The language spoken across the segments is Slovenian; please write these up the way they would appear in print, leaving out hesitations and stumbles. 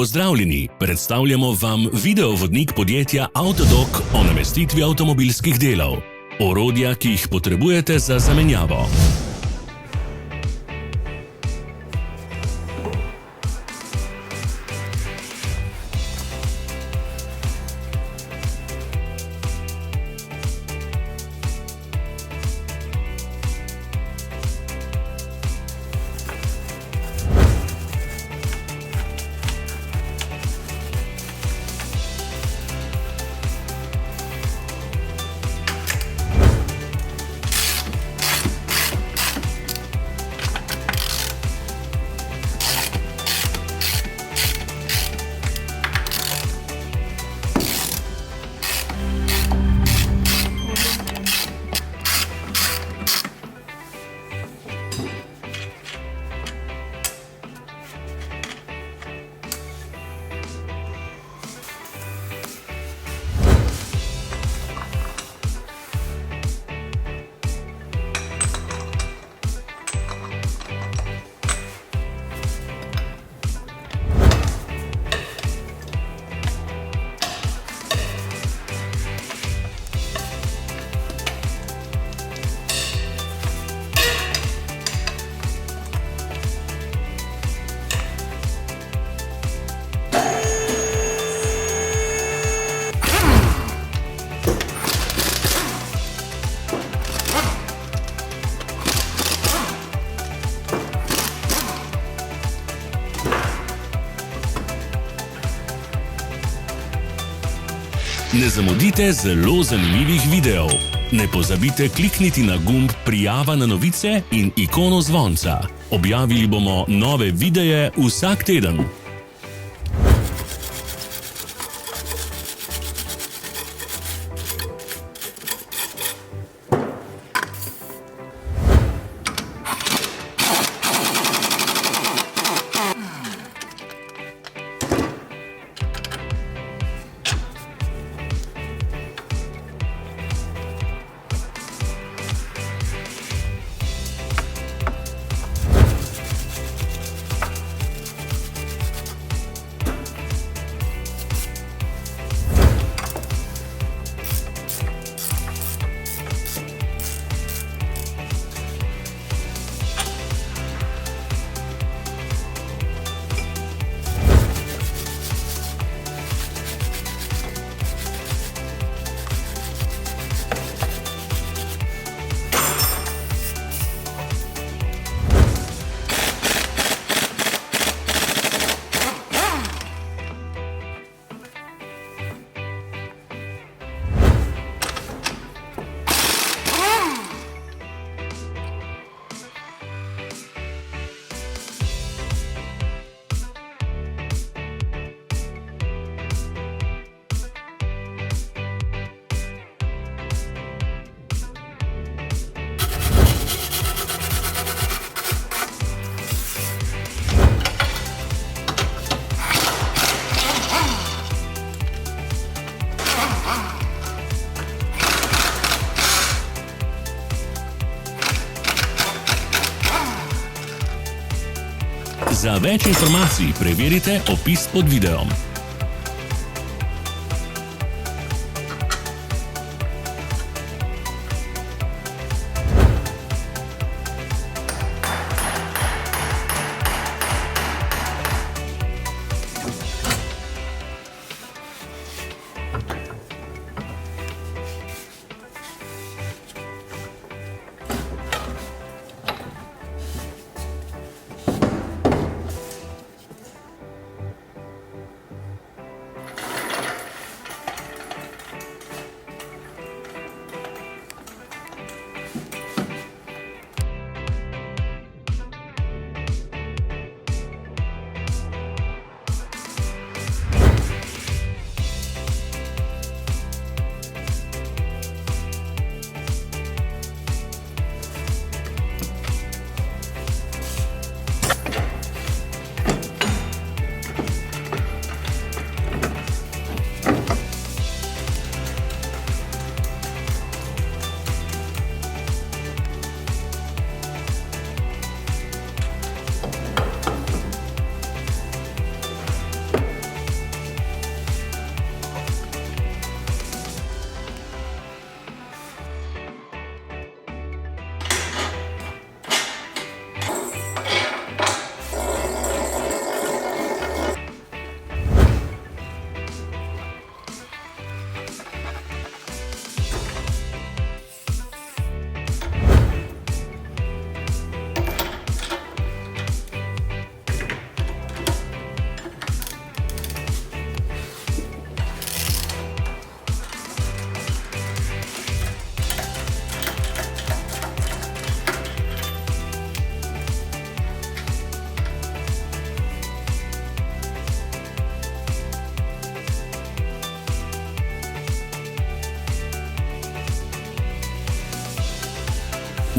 Pozdravljeni, predstavljamo vam videovodnik podjetja Avtodok o namestitvi avtomobilskih delov. Orodja, ki jih potrebujete za zamenjavo. Ne zamudite zelo zanimivih videov. Ne pozabite klikniti na gumb Prijava na novice in ikono zvonca. Objavili bomo nove videe vsak teden. Za več informacij preverite opis pod videom.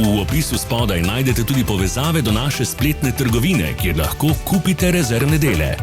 V opisu spodaj najdete tudi povezave do naše spletne trgovine, kjer lahko kupite rezervne dele.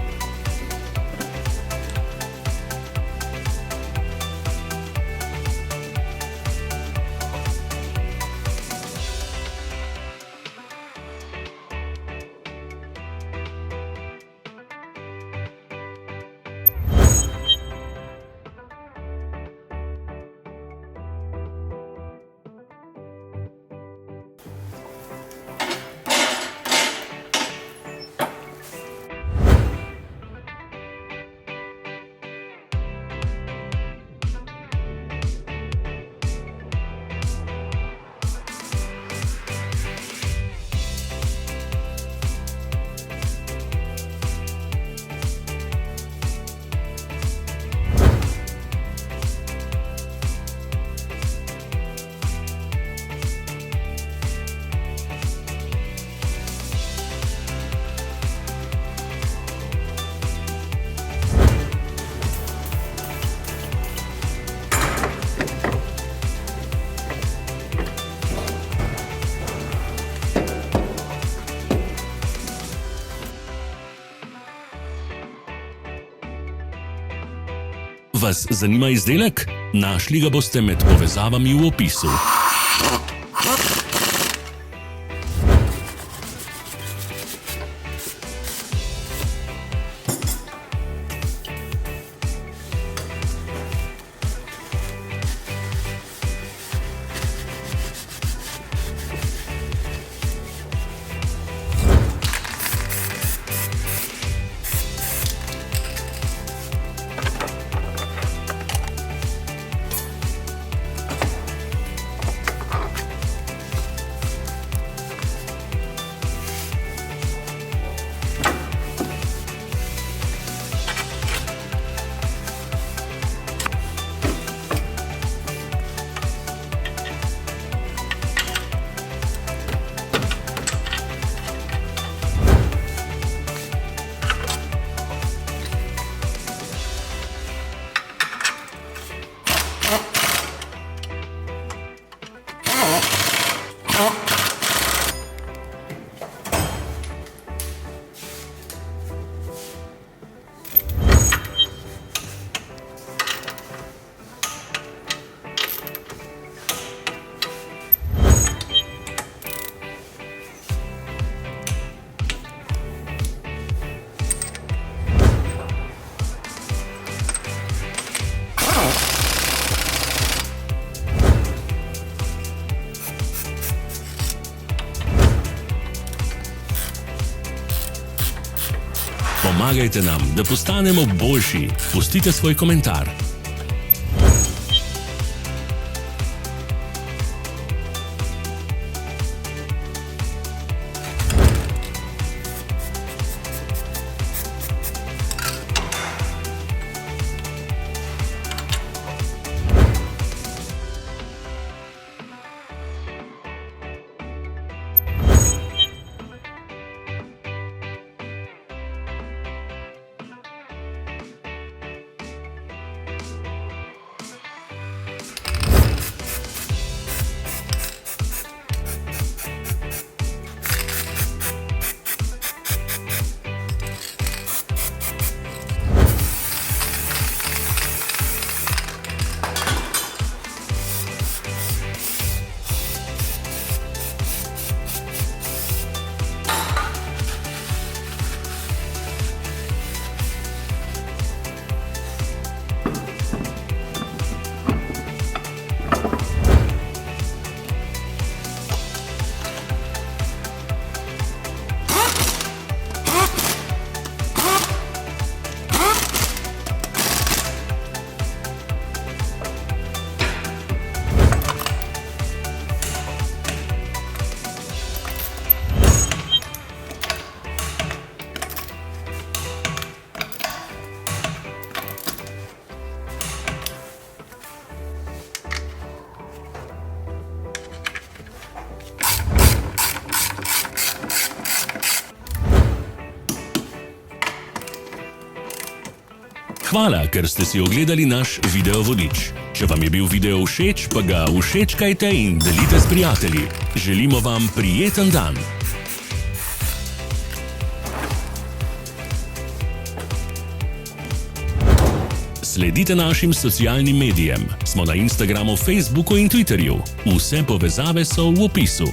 Vas zanima izdelek? Našli ga boste med povezavami v opisu. Pomagajte nam, da postanemo boljši. Pustite svoj komentar. Hvala, ker ste si ogledali naš video vodič. Če vam je bil video všeč, pa ga všečkajte in delite s prijatelji. Želimo vam prijeten dan! Sledite našim socialnim medijem. Smo na Instagramu, Facebooku in Twitterju. Vse povezave so v opisu.